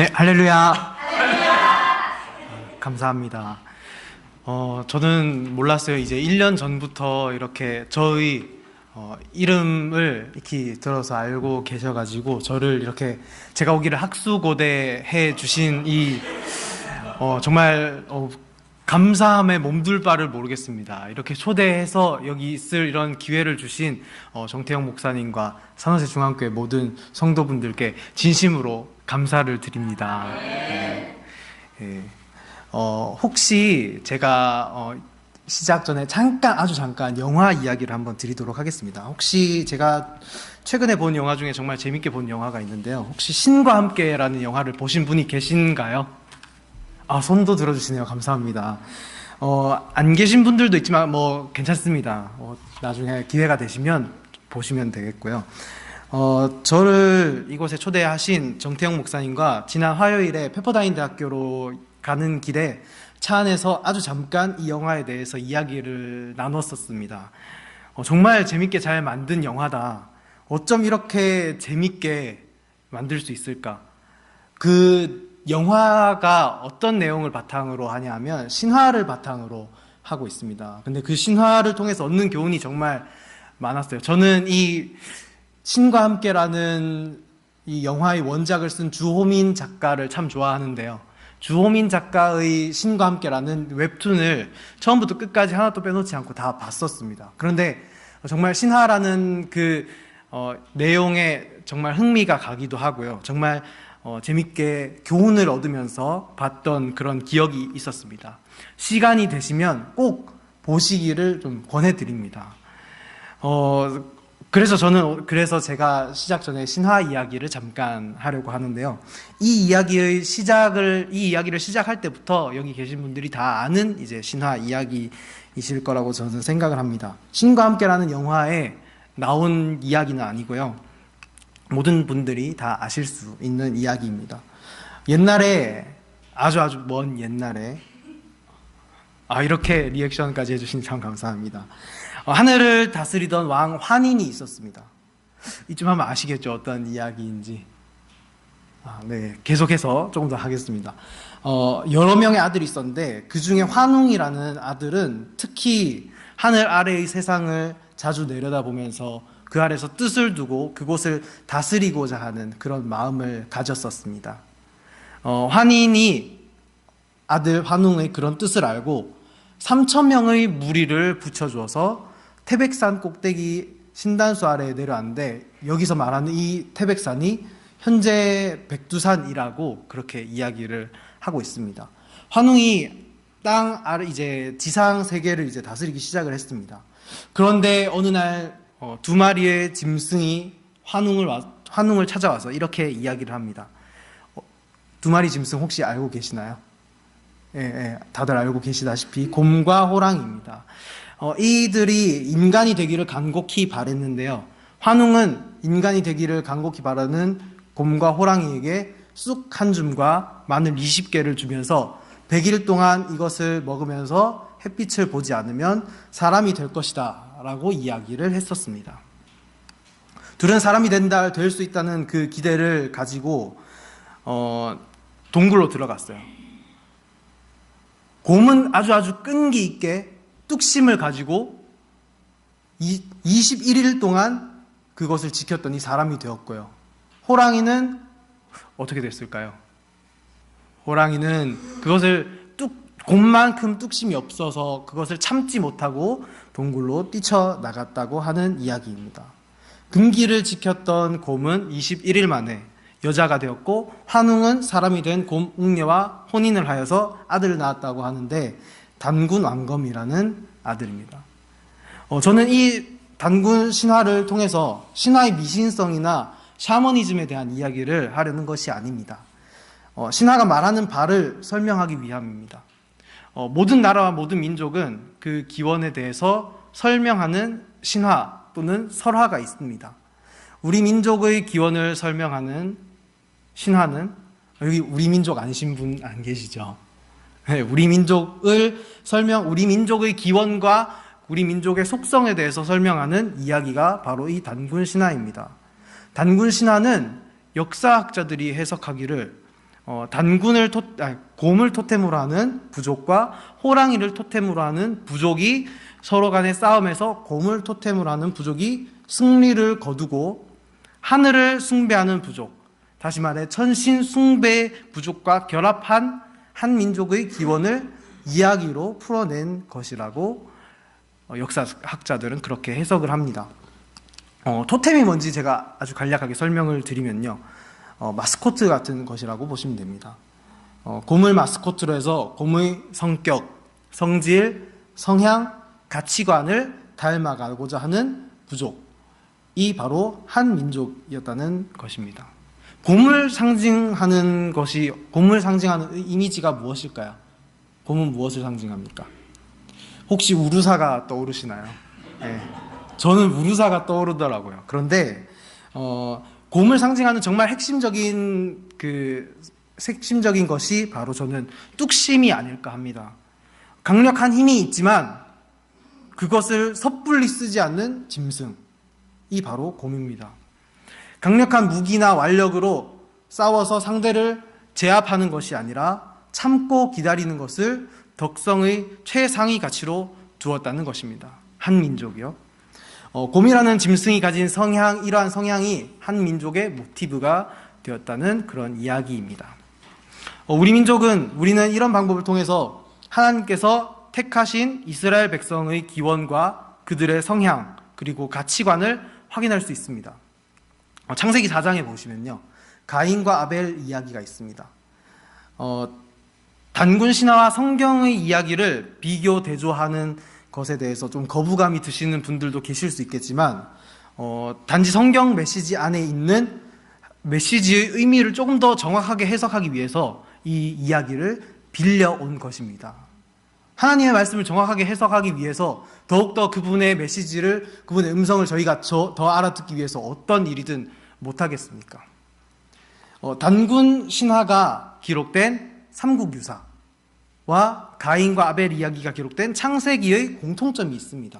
네, 할렐루야. 감사합니다. 저는 몰랐어요. 이제 1년 전부터 이렇게 저의 이름을 이렇게 들어서 알고 계셔가지고 저를 이렇게 제가 오기를 학수고대해 주신 이 정말 감사함에 몸둘 바를 모르겠습니다. 이렇게 초대해서 여기 있을 이런 기회를 주신 정태영 목사님과 산호세 중앙교회 모든 성도분들께 진심으로 감사를 드립니다. 네. 네. 혹시 제가 시작 전에 아주 잠깐 영화 이야기를 한번 드리도록 하겠습니다. 혹시 제가 최근에 본 영화 중에 정말 재밌게 본 영화가 있는데요. 혹시 신과 함께라는 영화를 보신 분이 계신가요? 손도 들어주시네요. 감사합니다. 안 계신 분들도 있지만 괜찮습니다. 나중에 기회가 되시면 보시면 되겠고요. 저를 이곳에 초대하신 정태영 목사님과 지난 화요일에 페퍼다인 대학교로 가는 길에 차 안에서 아주 잠깐 이 영화에 대해서 이야기를 나눴었습니다. 정말 재밌게 잘 만든 영화다. 어쩜 이렇게 재밌게 만들 수 있을까? 그 영화가 어떤 내용을 바탕으로 하냐면 신화를 바탕으로 하고 있습니다. 근데 그 신화를 통해서 얻는 교훈이 정말 많았어요. 저는 이 신과 함께라는 이 영화의 원작을 쓴 주호민 작가를 참 좋아하는데요. 주호민 작가의 신과 함께라는 웹툰을 처음부터 끝까지 하나도 빼놓지 않고 다 봤었습니다. 그런데 정말 신화라는 그 내용에 정말 흥미가 가기도 하고요. 정말 재밌게 교훈을 얻으면서 봤던 그런 기억이 있었습니다. 시간이 되시면 꼭 보시기를 좀 권해드립니다. 그래서 제가 시작 전에 신화 이야기를 잠깐 하려고 하는데요. 이 이야기를 시작할 때부터 여기 계신 분들이 다 아는 이제 신화 이야기이실 거라고 저는 생각을 합니다. 신과 함께라는 영화에 나온 이야기는 아니고요. 모든 분들이 다 아실 수 있는 이야기입니다. 옛날에 아주 먼 옛날에 이렇게 리액션까지 해주시니 참 감사합니다. 하늘을 다스리던 왕 환인이 있었습니다. 이쯤 하면 아시겠죠? 어떤 이야기인지. 네, 계속해서 조금 더 하겠습니다. 여러 명의 아들이 있었는데 그 중에 환웅이라는 아들은 특히 하늘 아래의 세상을 자주 내려다보면서 그 아래서 뜻을 두고 그곳을 다스리고자 하는 그런 마음을 가졌었습니다. 환인이 아들 환웅의 그런 뜻을 알고 3,000명의 무리를 붙여주어서 태백산 꼭대기 신단수 아래에 내려왔는데 여기서 말하는 이 태백산이 현재 백두산이라고 그렇게 이야기를 하고 있습니다. 환웅이 땅 아래 이제 지상 세계를 이제 다스리기 시작을 했습니다. 그런데 어느 날 두 마리의 짐승이 환웅을 찾아와서 이렇게 이야기를 합니다. 두 마리 짐승 혹시 알고 계시나요? 예, 다들 알고 계시다시피 곰과 호랑이입니다. 이들이 인간이 되기를 간곡히 바랬는데요. 환웅은 인간이 되기를 간곡히 바라는 곰과 호랑이에게 쑥 한 줌과 마늘 20개를 주면서 100일 동안 이것을 먹으면서 햇빛을 보지 않으면 사람이 될 것이다 라고 이야기를 했었습니다. 둘은 사람이 될 수 있다는 그 기대를 가지고 동굴로 들어갔어요. 곰은 아주 끈기 있게 뚝심을 가지고 21일 동안 그것을 지켰더니 사람이 되었고요. 호랑이는 어떻게 됐을까요? 호랑이는 그것을 곰만큼 뚝심이 없어서 그것을 참지 못하고 동굴로 뛰쳐나갔다고 하는 이야기입니다. 금기를 지켰던 곰은 21일 만에 여자가 되었고 환웅은 사람이 된 곰 웅녀와 혼인을 하여서 아들을 낳았다고 하는데 단군 왕검이라는 아들입니다. 저는 이 단군 신화를 통해서 신화의 미신성이나 샤머니즘에 대한 이야기를 하려는 것이 아닙니다. 신화가 말하는 바를 설명하기 위함입니다. 모든 나라와 모든 민족은 그 기원에 대해서 설명하는 신화 또는 설화가 있습니다. 우리 민족의 기원을 설명하는 신화는 여기 우리 민족 아니신 분 안 계시죠? 네, 우리 민족의 기원과 우리 민족의 속성에 대해서 설명하는 이야기가 바로 이 단군 신화입니다. 단군 신화는 역사학자들이 해석하기를 곰을 토템으로 하는 부족과 호랑이를 토템으로 하는 부족이 서로 간의 싸움에서 곰을 토템으로 하는 부족이 승리를 거두고 하늘을 숭배하는 부족, 다시 말해 천신 숭배 부족과 결합한 한 민족의 기원을 이야기로 풀어낸 것이라고 역사학자들은 그렇게 해석을 합니다. 토템이 뭔지 제가 아주 간략하게 설명을 드리면요, 마스코트 같은 것이라고 보시면 됩니다. 곰을 마스코트로 해서 곰의 성격, 성질, 성향, 가치관을 닮아가고자 하는 부족이 바로 한 민족이었다는 것입니다. 곰을 상징하는 이미지가 무엇일까요? 곰은 무엇을 상징합니까? 혹시 우르사가 떠오르시나요? 네, 저는 우르사가 떠오르더라고요. 그런데 곰을 상징하는 정말 핵심적인 것이 바로 저는 뚝심이 아닐까 합니다. 강력한 힘이 있지만 그것을 섣불리 쓰지 않는 짐승이 바로 곰입니다. 강력한 무기나 완력으로 싸워서 상대를 제압하는 것이 아니라 참고 기다리는 것을 덕성의 최상위 가치로 두었다는 것입니다. 한 민족이요. 곰이라는 짐승이 가진 이러한 성향이 한 민족의 모티브가 되었다는 그런 이야기입니다. 우리는 이런 방법을 통해서 하나님께서 택하신 이스라엘 백성의 기원과 그들의 성향 그리고 가치관을 확인할 수 있습니다. 창세기 4장에 보시면요, 가인과 아벨 이야기가 있습니다. 단군 신화와 성경의 이야기를 비교 대조하는 것에 대해서 좀 거부감이 드시는 분들도 계실 수 있겠지만, 단지 성경 메시지 안에 있는 메시지의 의미를 조금 더 정확하게 해석하기 위해서 이 이야기를 빌려온 것입니다. 하나님의 말씀을 정확하게 해석하기 위해서 더욱더 그분의 메시지를, 그분의 음성을 저희가 더 알아듣기 위해서 어떤 일이든 못하겠습니까? 단군 신화가 기록된 삼국유사와 가인과 아벨 이야기가 기록된 창세기의 공통점이 있습니다.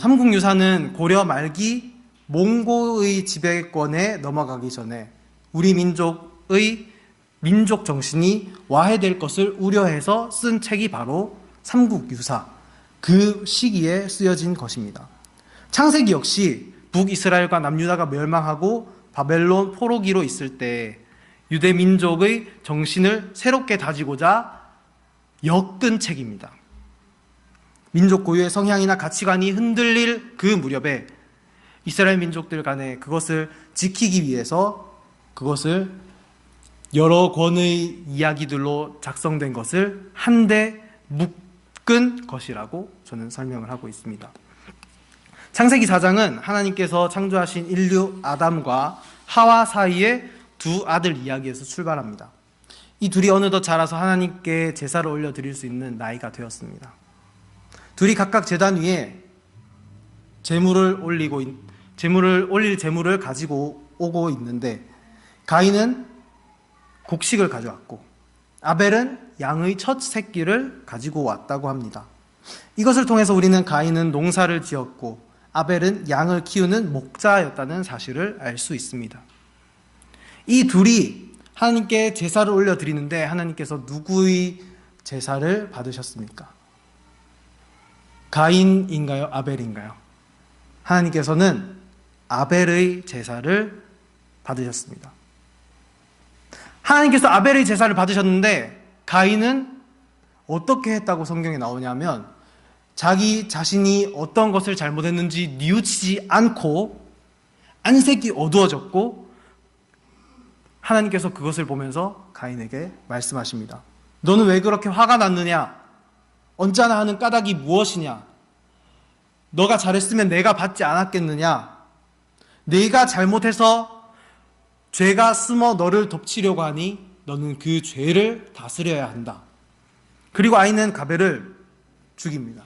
삼국유사는 고려 말기 몽고의 지배권에 넘어가기 전에 우리 민족의 민족 정신이 와해될 것을 우려해서 쓴 책이 바로 삼국유사, 그 시기에 쓰여진 것입니다. 창세기 역시 북이스라엘과 남유다가 멸망하고 바벨론 포로기로 있을 때 유대 민족의 정신을 새롭게 다지고자 엮은 책입니다. 민족 고유의 성향이나 가치관이 흔들릴 그 무렵에 이스라엘 민족들 간에 그것을 지키기 위해서 그것을 여러 권의 이야기들로 작성된 것을 한데 묶은 것이라고 저는 설명을 하고 있습니다. 창세기 4장은 하나님께서 창조하신 인류 아담과 하와 사이의 두 아들 이야기에서 출발합니다. 이 둘이 어느덧 자라서 하나님께 제사를 올려드릴 수 있는 나이가 되었습니다. 둘이 각각 제단 위에 제물을 올릴 제물을 가지고 오고 있는데, 가인은 곡식을 가져왔고 아벨은 양의 첫 새끼를 가지고 왔다고 합니다. 이것을 통해서 우리는 가인은 농사를 지었고 아벨은 양을 키우는 목자였다는 사실을 알 수 있습니다. 이 둘이 하나님께 제사를 올려드리는데 하나님께서 누구의 제사를 받으셨습니까? 가인인가요? 아벨인가요? 하나님께서는 아벨의 제사를 받으셨습니다. 하나님께서 아벨의 제사를 받으셨는데 가인은 어떻게 했다고 성경에 나오냐면, 자기 자신이 어떤 것을 잘못했는지 뉘우치지 않고 안색이 어두워졌고, 하나님께서 그것을 보면서 가인에게 말씀하십니다. 너는 왜 그렇게 화가 났느냐? 언짢아 하는 까닭이 무엇이냐? 너가 잘했으면 내가 받지 않았겠느냐? 네가 잘못해서 죄가 숨어 너를 덮치려고 하니 너는 그 죄를 다스려야 한다. 그리고 가인은 아벨을 죽입니다.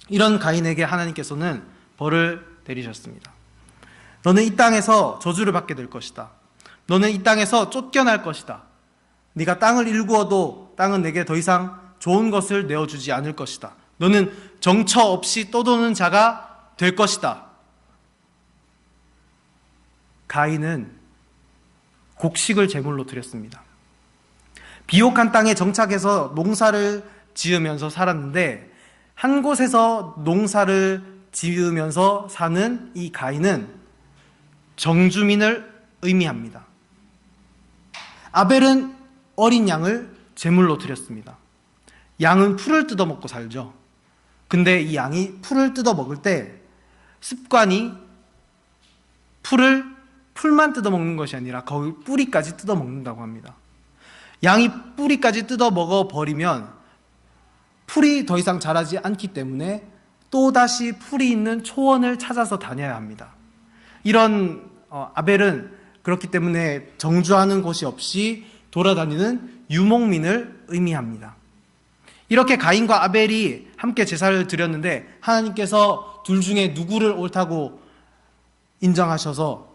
이런 가인에게 하나님께서는 벌을 내리셨습니다. 너는 이 땅에서 저주를 받게 될 것이다. 너는 이 땅에서 쫓겨날 것이다. 네가 땅을 일구어도 땅은 내게 더 이상 좋은 것을 내어주지 않을 것이다. 너는 정처 없이 떠도는 자가 될 것이다. 가인은 곡식을 제물로 드렸습니다. 비옥한 땅에 정착해서 농사를 지으면서 살았는데 한 곳에서 농사를 지으면서 사는 이 가인은 정주민을 의미합니다. 아벨은 어린 양을 제물로 드렸습니다. 양은 풀을 뜯어먹고 살죠. 근데 이 양이 풀을 뜯어먹을 때 습관이 풀만 뜯어먹는 것이 아니라 거기 뿌리까지 뜯어먹는다고 합니다. 양이 뿌리까지 뜯어먹어 버리면 풀이 더 이상 자라지 않기 때문에 또다시 풀이 있는 초원을 찾아서 다녀야 합니다. 이런 아벨은 그렇기 때문에 정주하는 곳이 없이 돌아다니는 유목민을 의미합니다. 이렇게 가인과 아벨이 함께 제사를 드렸는데 하나님께서 둘 중에 누구를 옳다고 인정하셔서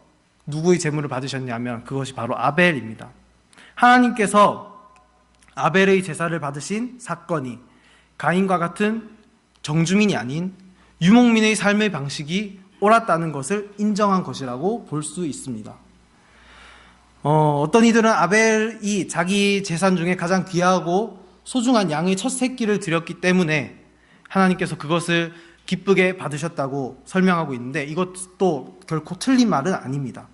누구의 제물을 받으셨냐면 그것이 바로 아벨입니다. 하나님께서 아벨의 제사를 받으신 사건이 가인과 같은 정주민이 아닌 유목민의 삶의 방식이 옳았다는 것을 인정한 것이라고 볼 수 있습니다. 어떤 이들은 아벨이 자기 재산 중에 가장 귀하고 소중한 양의 첫 새끼를 드렸기 때문에 하나님께서 그것을 기쁘게 받으셨다고 설명하고 있는데 이것도 결코 틀린 말은 아닙니다.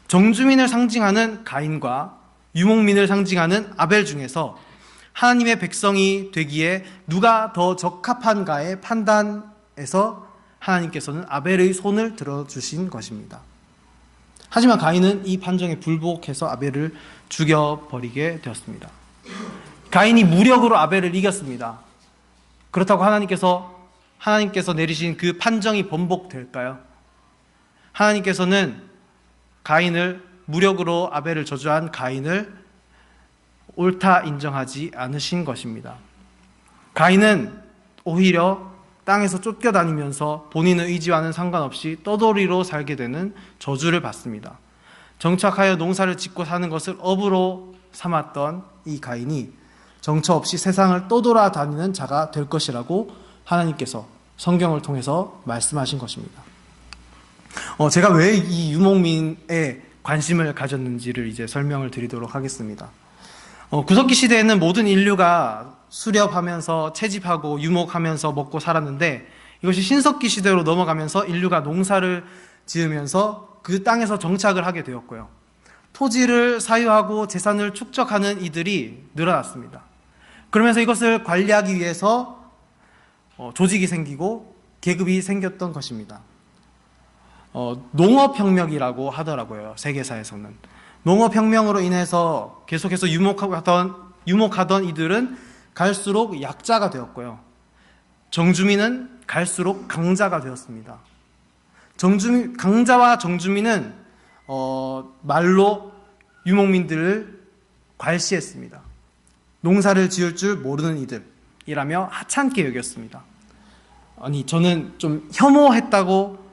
정주민을 상징하는 가인과 유목민을 상징하는 아벨 중에서 하나님의 백성이 되기에 누가 더 적합한가의 판단에서 하나님께서는 아벨의 손을 들어주신 것입니다. 하지만 가인은 이 판정에 불복해서 아벨을 죽여버리게 되었습니다. 가인이 무력으로 아벨을 이겼습니다. 그렇다고 하나님께서 내리신 그 판정이 번복될까요? 하나님께서는 무력으로 아벨을 저주한 가인을 옳다 인정하지 않으신 것입니다. 가인은 오히려 땅에서 쫓겨다니면서 본인의 의지와는 상관없이 떠돌이로 살게 되는 저주를 받습니다. 정착하여 농사를 짓고 사는 것을 업으로 삼았던 이 가인이 정처 없이 세상을 떠돌아다니는 자가 될 것이라고 하나님께서 성경을 통해서 말씀하신 것입니다. 제가 왜 이 유목민에 관심을 가졌는지를 이제 설명을 드리도록 하겠습니다. 구석기 시대에는 모든 인류가 수렵하면서 채집하고 유목하면서 먹고 살았는데 이것이 신석기 시대로 넘어가면서 인류가 농사를 지으면서 그 땅에서 정착을 하게 되었고요. 토지를 사유하고 재산을 축적하는 이들이 늘어났습니다. 그러면서 이것을 관리하기 위해서 조직이 생기고 계급이 생겼던 것입니다. 농업혁명이라고 하더라고요. 세계사에서는. 농업혁명으로 인해서 계속해서 유목하던 이들은 갈수록 약자가 되었고요. 정주민은 갈수록 강자가 되었습니다. 강자와 정주민은 말로 유목민들을 괄시했습니다. 농사를 지을 줄 모르는 이들이라며 하찮게 여겼습니다. 저는 좀 혐오했다고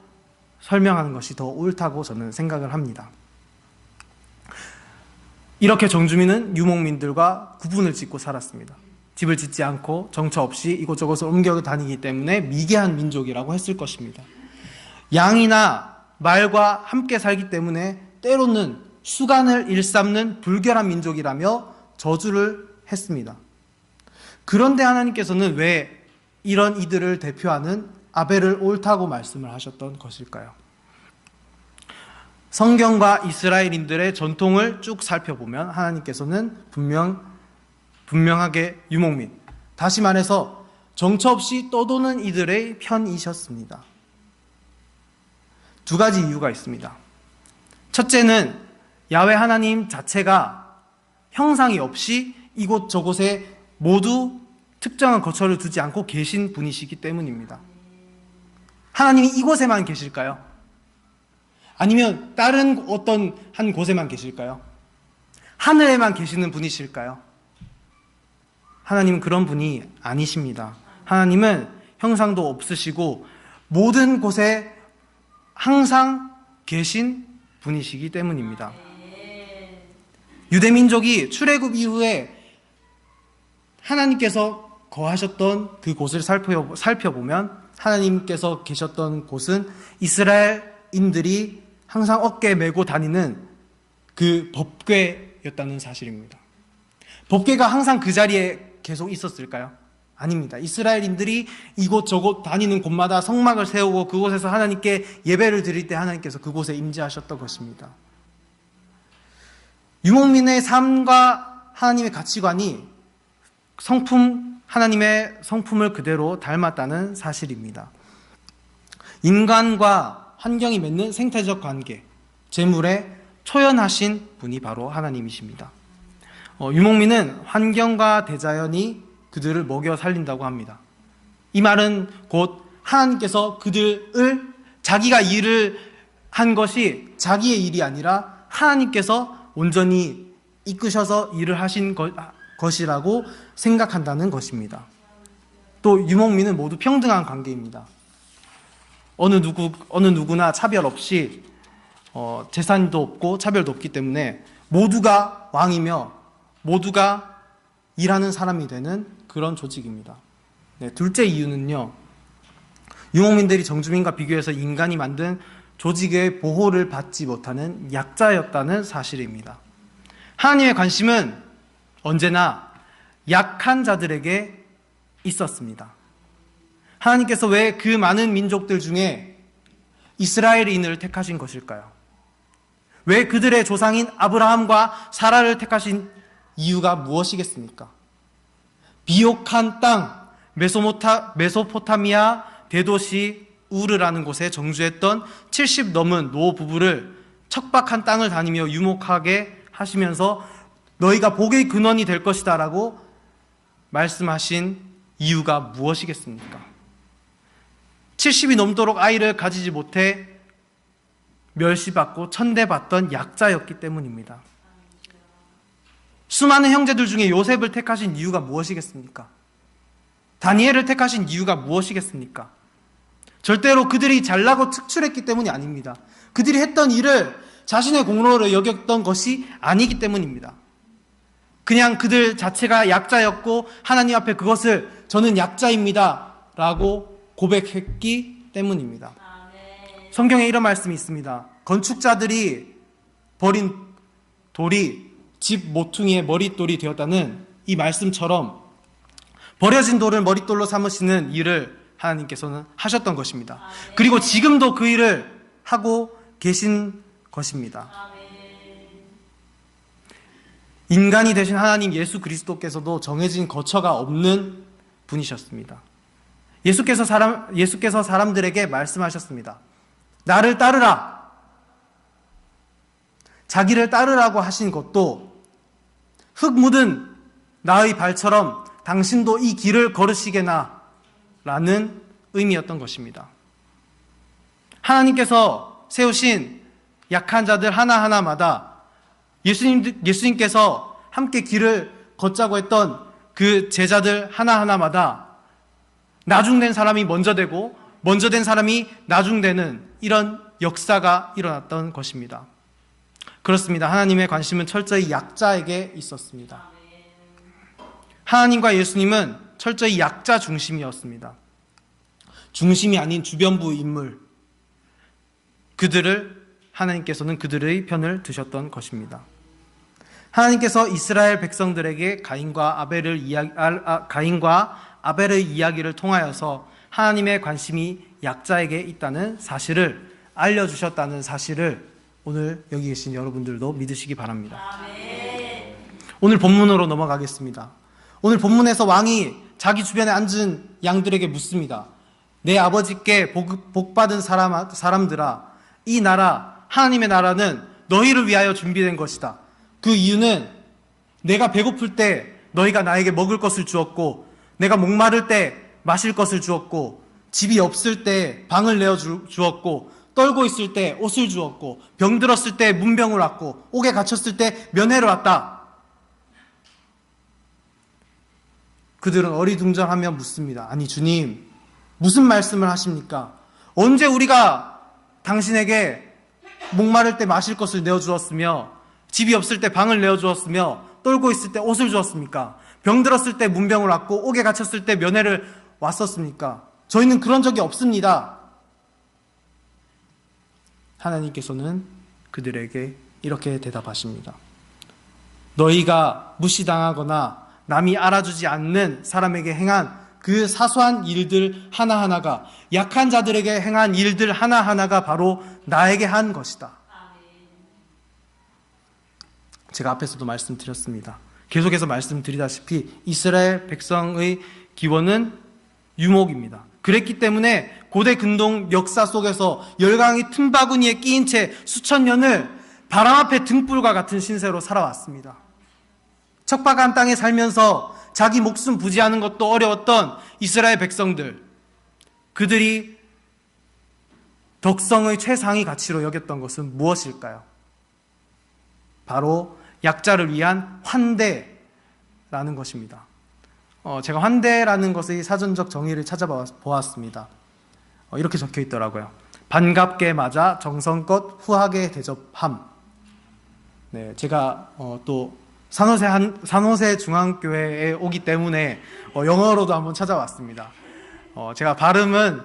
설명하는 것이 더 옳다고 저는 생각을 합니다. 이렇게 정주민은 유목민들과 구분을 짓고 살았습니다. 집을 짓지 않고 정처 없이 이곳저곳을 옮겨 다니기 때문에 미개한 민족이라고 했을 것입니다. 양이나 말과 함께 살기 때문에 때로는 수간을 일삼는 불결한 민족이라며 저주를 했습니다. 그런데 하나님께서는 왜 이런 이들을 대표하는 아벨을 옳다고 말씀을 하셨던 것일까요? 성경과 이스라엘인들의 전통을 쭉 살펴보면 하나님께서는 분명하게 유목민, 다시 말해서 정처 없이 떠도는 이들의 편이셨습니다. 두 가지 이유가 있습니다. 첫째는 야훼 하나님 자체가 형상이 없이 이곳저곳에 모두 특정한 거처를 두지 않고 계신 분이시기 때문입니다. 하나님이 이곳에만 계실까요? 아니면 다른 어떤 한 곳에만 계실까요? 하늘에만 계시는 분이실까요? 하나님은 그런 분이 아니십니다. 하나님은 형상도 없으시고 모든 곳에 항상 계신 분이시기 때문입니다. 유대민족이 출애굽 이후에 하나님께서 거하셨던 그 곳을 살펴보면 하나님께서 계셨던 곳은 이스라엘인들이 항상 어깨에 메고 다니는 그 법궤였다는 사실입니다. 법궤가 항상 그 자리에 계속 있었을까요? 아닙니다. 이스라엘인들이 이곳저곳 다니는 곳마다 성막을 세우고 그곳에서 하나님께 예배를 드릴 때 하나님께서 그곳에 임재하셨던 것입니다. 유목민의 삶과 하나님의 가치관이 하나님의 성품을 그대로 닮았다는 사실입니다. 인간과 환경이 맺는 생태적 관계, 재물에 초연하신 분이 바로 하나님이십니다. 유목민은 환경과 대자연이 그들을 먹여 살린다고 합니다. 이 말은 곧 하나님께서 그들을 자기가 일을 한 것이 자기의 일이 아니라 하나님께서 온전히 이끄셔서 일을 하신 것이라고 생각한다는 것입니다. 또 유목민은 모두 평등한 관계입니다. 어느 누구나 차별 없이 재산도 없고 차별도 없기 때문에 모두가 왕이며 모두가 일하는 사람이 되는 그런 조직입니다. 네, 둘째 이유는요, 유목민들이 정주민과 비교해서 인간이 만든 조직의 보호를 받지 못하는 약자였다는 사실입니다. 하나님의 관심은 언제나 약한 자들에게 있었습니다. 하나님께서 왜 그 많은 민족들 중에 이스라엘인을 택하신 것일까요? 왜 그들의 조상인 아브라함과 사라를 택하신 이유가 무엇이겠습니까? 비옥한 땅, 메소포타미아 대도시 우르라는 곳에 정주했던 70 넘은 노 부부를 척박한 땅을 다니며 유목하게 하시면서 너희가 복의 근원이 될 것이다 라고 말씀하신 이유가 무엇이겠습니까? 70이 넘도록 아이를 가지지 못해 멸시받고 천대받던 약자였기 때문입니다. 수많은 형제들 중에 요셉을 택하신 이유가 무엇이겠습니까? 다니엘을 택하신 이유가 무엇이겠습니까? 절대로 그들이 잘나고 특출했기 때문이 아닙니다. 그들이 했던 일을 자신의 공로로 여겼던 것이 아니기 때문입니다. 그냥 그들 자체가 약자였고 하나님 앞에 그것을 저는 약자입니다 라고 고백했기 때문입니다. 성경에 이런 말씀이 있습니다. 건축자들이 버린 돌이 집 모퉁이의 머릿돌이 되었다는 이 말씀처럼 버려진 돌을 머릿돌로 삼으시는 일을 하나님께서는 하셨던 것입니다. 그리고 지금도 그 일을 하고 계신 것입니다. 인간이 되신 하나님 예수 그리스도께서도 정해진 거처가 없는 분이셨습니다. 예수께서 사람들에게 말씀하셨습니다. 나를 따르라. 자기를 따르라고 하신 것도 흙 묻은 나의 발처럼 당신도 이 길을 걸으시게나 라는 의미였던 것입니다. 하나님께서 세우신 약한 자들 하나하나마다 예수님께서 함께 길을 걷자고 했던 그 제자들 하나하나마다 나중된 사람이 먼저 되고 먼저 된 사람이 나중되는 이런 역사가 일어났던 것입니다. 그렇습니다. 하나님의 관심은 철저히 약자에게 있었습니다. 하나님과 예수님은 철저히 약자 중심이었습니다. 중심이 아닌 주변부 인물, 하나님께서는 그들의 편을 드셨던 것입니다. 하나님께서 이스라엘 백성들에게 가인과 아벨의 이야기를 통하여서 하나님의 관심이 약자에게 있다는 사실을 알려주셨다는 사실을 오늘 여기 계신 여러분들도 믿으시기 바랍니다. 오늘 본문으로 넘어가겠습니다. 오늘 본문에서 왕이 자기 주변에 앉은 양들에게 묻습니다. 내 아버지께 복받은 사람들아, 이 나라, 하나님의 나라는 너희를 위하여 준비된 것이다. 그 이유는 내가 배고플 때 너희가 나에게 먹을 것을 주었고, 내가 목마를 때 마실 것을 주었고, 집이 없을 때 방을 내어 주었고, 떨고 있을 때 옷을 주었고, 병들었을 때 문병을 왔고, 옥에 갇혔을 때 면회를 왔다. 그들은 어리둥절하며 묻습니다. 아니 주님, 무슨 말씀을 하십니까? 언제 우리가 당신에게 목마를 때 마실 것을 내어주었으며 집이 없을 때 방을 내어주었으며 떨고 있을 때 옷을 주었습니까? 병들었을 때 문병을 왔고 옥에 갇혔을 때 면회를 왔었습니까? 저희는 그런 적이 없습니다. 하나님께서는 그들에게 이렇게 대답하십니다. 너희가 무시당하거나 남이 알아주지 않는 사람에게 행한 그 사소한 일들 하나하나가, 약한 자들에게 행한 일들 하나하나가 바로 나에게 한 것이다. 제가 앞에서도 말씀드렸습니다. 계속해서 말씀드리다시피 이스라엘 백성의 기원은 유목입니다. 그랬기 때문에 고대 근동 역사 속에서 열강이 틈바구니에 끼인 채 수천 년을 바람 앞에 등불과 같은 신세로 살아왔습니다. 척박한 땅에 살면서 자기 목숨 부지하는 것도 어려웠던 이스라엘 백성들, 그들이 덕성의 최상위 가치로 여겼던 것은 무엇일까요? 바로 약자를 위한 환대라는 것입니다. 제가 환대라는 것의 사전적 정의를 찾아보았습니다. 이렇게 적혀 있더라고요. 반갑게 맞아 정성껏 후하게 대접함. 네, 제가 또 산호세 중앙교회에 오기 때문에 영어로도 한번 찾아왔습니다. 제가 발음은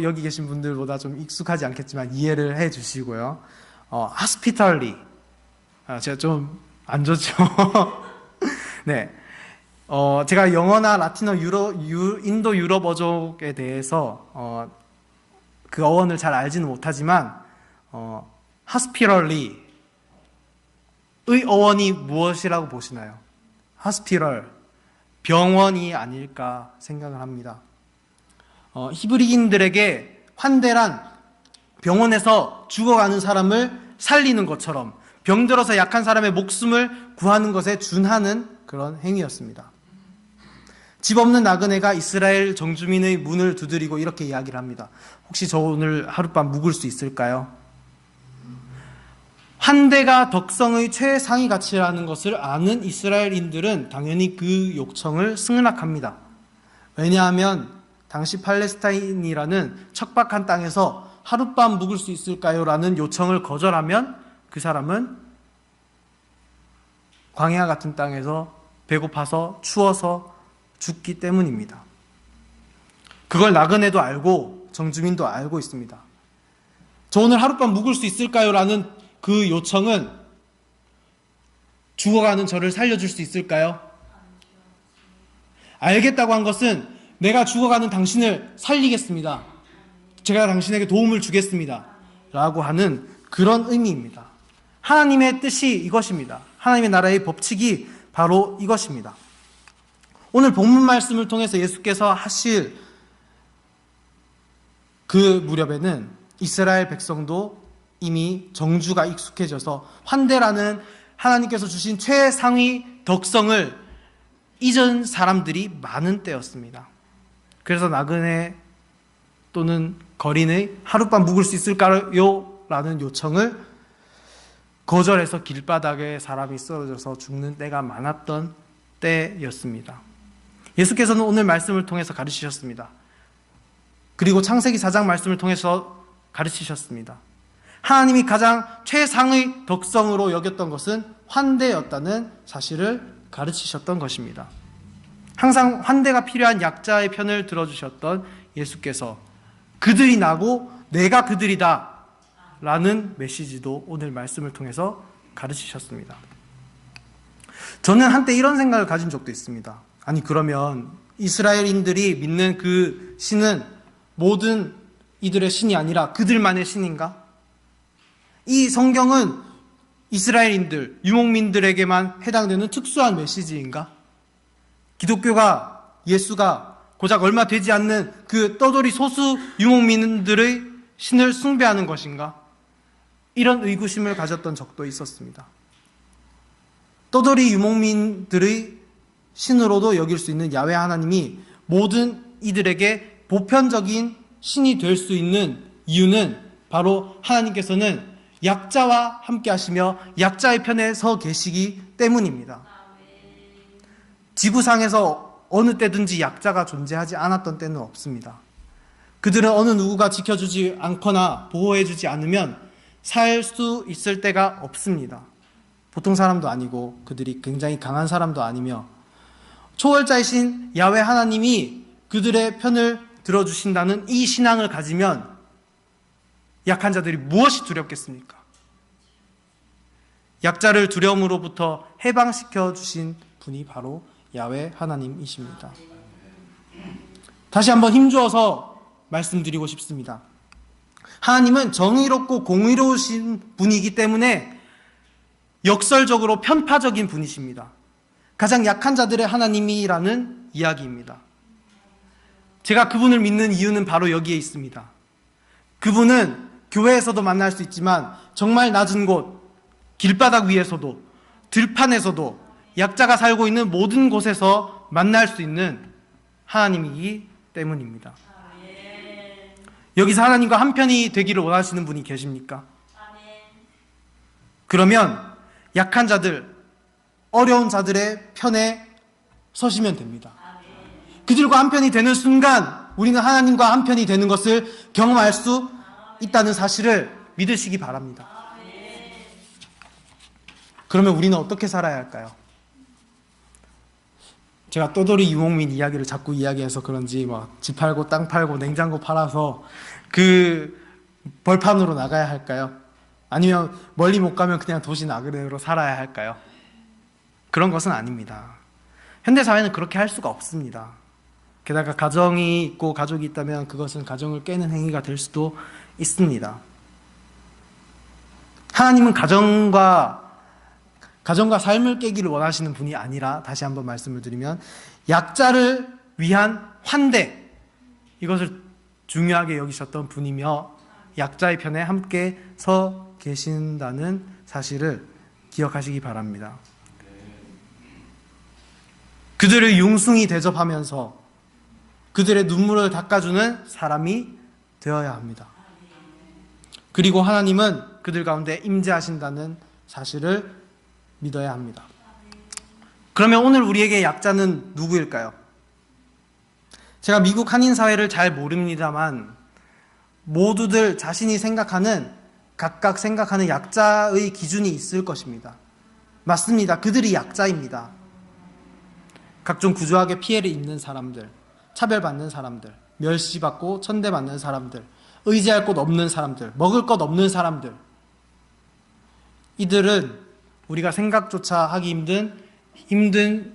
여기 계신 분들보다 좀 익숙하지 않겠지만 이해를 해 주시고요. hospitality. 제가 좀 안 좋죠. 네. 제가 영어나 라틴어, 인도 유럽 어족에 대해서 그 어원을 잘 알지는 못하지만 hospitality 의 어원이 무엇이라고 보시나요? hospital, 병원이 아닐까 생각을 합니다. 히브리인들에게 환대란 병원에서 죽어가는 사람을 살리는 것처럼 병들어서 약한 사람의 목숨을 구하는 것에 준하는 그런 행위였습니다. 집 없는 나그네가 이스라엘 정주민의 문을 두드리고 이렇게 이야기를 합니다. 혹시 저 오늘 하룻밤 묵을 수 있을까요? 환대가 덕성의 최상위 가치라는 것을 아는 이스라엘인들은 당연히 그 요청을 승낙합니다. 왜냐하면 당시 팔레스타인이라는 척박한 땅에서 하룻밤 묵을 수 있을까요? 라는 요청을 거절하면 그 사람은 광야 같은 땅에서 배고파서 추워서 죽기 때문입니다. 그걸 나그네도 알고 정주민도 알고 있습니다. 저 오늘 하룻밤 묵을 수 있을까요? 라는 그 요청은 죽어가는 저를 살려줄 수 있을까요? 알겠다고 한 것은 내가 죽어가는 당신을 살리겠습니다. 제가 당신에게 도움을 주겠습니다. 라고 하는 그런 의미입니다. 하나님의 뜻이 이것입니다. 하나님의 나라의 법칙이 바로 이것입니다. 오늘 본문 말씀을 통해서 예수께서 하실 그 무렵에는 이스라엘 백성도 이미 정주가 익숙해져서 환대라는 하나님께서 주신 최상위 덕성을 잊은 사람들이 많은 때였습니다. 그래서 나그네 또는 거린의 하룻밤 묵을 수 있을까요? 라는 요청을 거절해서 길바닥에 사람이 쓰러져서 죽는 때가 많았던 때였습니다. 예수께서는 오늘 말씀을 통해서 가르치셨습니다. 그리고 창세기 4장 말씀을 통해서 가르치셨습니다. 하나님이 가장 최상의 덕성으로 여겼던 것은 환대였다는 사실을 가르치셨던 것입니다. 항상 환대가 필요한 약자의 편을 들어주셨던 예수께서 그들이 나고 내가 그들이다 라는 메시지도 오늘 말씀을 통해서 가르치셨습니다. 저는 한때 이런 생각을 가진 적도 있습니다. 아니 그러면 이스라엘인들이 믿는 그 신은 모든 이들의 신이 아니라 그들만의 신인가? 이 성경은 이스라엘인들, 유목민들에게만 해당되는 특수한 메시지인가? 기독교가, 예수가 고작 얼마 되지 않는 그 떠돌이 소수 유목민들의 신을 숭배하는 것인가? 이런 의구심을 가졌던 적도 있었습니다. 떠돌이 유목민들의 신으로도 여길 수 있는 야훼 하나님이 모든 이들에게 보편적인 신이 될 수 있는 이유는 바로 하나님께서는 약자와 함께 하시며 약자의 편에 서 계시기 때문입니다. 지구상에서 어느 때든지 약자가 존재하지 않았던 때는 없습니다. 그들은 어느 누구가 지켜주지 않거나 보호해주지 않으면 살 수 있을 때가 없습니다. 보통 사람도 아니고 그들이 굉장히 강한 사람도 아니며 초월자이신 야훼 하나님이 그들의 편을 들어주신다는 이 신앙을 가지면 약한 자들이 무엇이 두렵겠습니까? 약자를 두려움으로부터 해방시켜 주신 분이 바로 야훼 하나님이십니다. 다시 한번 힘주어서 말씀드리고 싶습니다. 하나님은 정의롭고 공의로우신 분이기 때문에 역설적으로 편파적인 분이십니다. 가장 약한 자들의 하나님이라는 이야기입니다. 제가 그분을 믿는 이유는 바로 여기에 있습니다. 그분은 교회에서도 만날 수 있지만 정말 낮은 곳, 길바닥 위에서도, 들판에서도, 약자가 살고 있는 모든 곳에서 만날 수 있는 하나님이기 때문입니다. 여기서 하나님과 한편이 되기를 원하시는 분이 계십니까? 그러면 약한 자들, 어려운 자들의 편에 서시면 됩니다. 그들과 한편이 되는 순간 우리는 하나님과 한편이 되는 것을 경험할 수 있다는 사실을 믿으시기 바랍니다. 그러면 우리는 어떻게 살아야 할까요? 제가 떠돌이 유목민 이야기를 자꾸 이야기해서 그런지 집 팔고 땅 팔고 냉장고 팔아서 그 벌판으로 나가야 할까요? 아니면 멀리 못 가면 그냥 도시 나그네로 살아야 할까요? 그런 것은 아닙니다. 현대사회는 그렇게 할 수가 없습니다. 게다가 가정이 있고 가족이 있다면 그것은 가정을 깨는 행위가 될 수도 있습니다. 하나님은 가정과 삶을 깨기를 원하시는 분이 아니라, 다시 한번 말씀을 드리면 약자를 위한 환대, 이것을 중요하게 여기셨던 분이며 약자의 편에 함께 서 계신다는 사실을 기억하시기 바랍니다. 그들을 융숭이 대접하면서 그들의 눈물을 닦아주는 사람이 되어야 합니다. 그리고 하나님은 그들 가운데 임재하신다는 사실을 믿어야 합니다. 그러면 오늘 우리에게 약자는 누구일까요? 제가 미국 한인사회를 잘 모릅니다만 모두들 자신이 각각 생각하는 약자의 기준이 있을 것입니다. 맞습니다. 그들이 약자입니다. 각종 구조학의 피해를 입는 사람들, 차별받는 사람들, 멸시받고 천대받는 사람들, 의지할 곳 없는 사람들, 먹을 것 없는 사람들, 이들은 우리가 생각조차 하기 힘든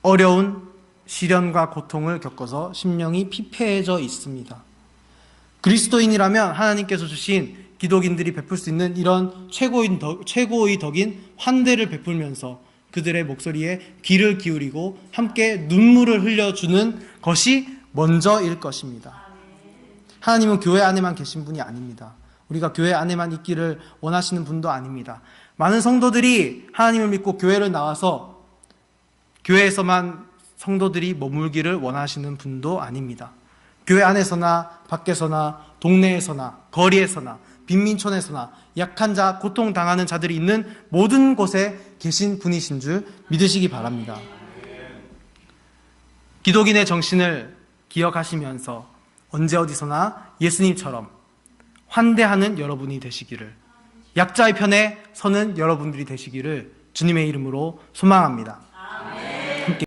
어려운 시련과 고통을 겪어서 심령이 피폐해져 있습니다. 그리스도인이라면 하나님께서 주신 기독인들이 베풀 수 있는 이런 최고의 덕인 환대를 베풀면서 그들의 목소리에 귀를 기울이고 함께 눈물을 흘려주는 것이 먼저일 것입니다. 하나님은 교회 안에만 계신 분이 아닙니다. 우리가 교회 안에만 있기를 원하시는 분도 아닙니다. 많은 성도들이 하나님을 믿고 교회를 나와서 교회에서만 성도들이 머물기를 원하시는 분도 아닙니다. 교회 안에서나 밖에서나 동네에서나 거리에서나 빈민촌에서나 약한 자, 고통당하는 자들이 있는 모든 곳에 계신 분이신 줄 믿으시기 바랍니다. 기독인의 정신을 기억하시면서 언제 어디서나 예수님처럼 환대하는 여러분이 되시기를, 약자의 편에 서는 여러분들이 되시기를 주님의 이름으로 소망합니다.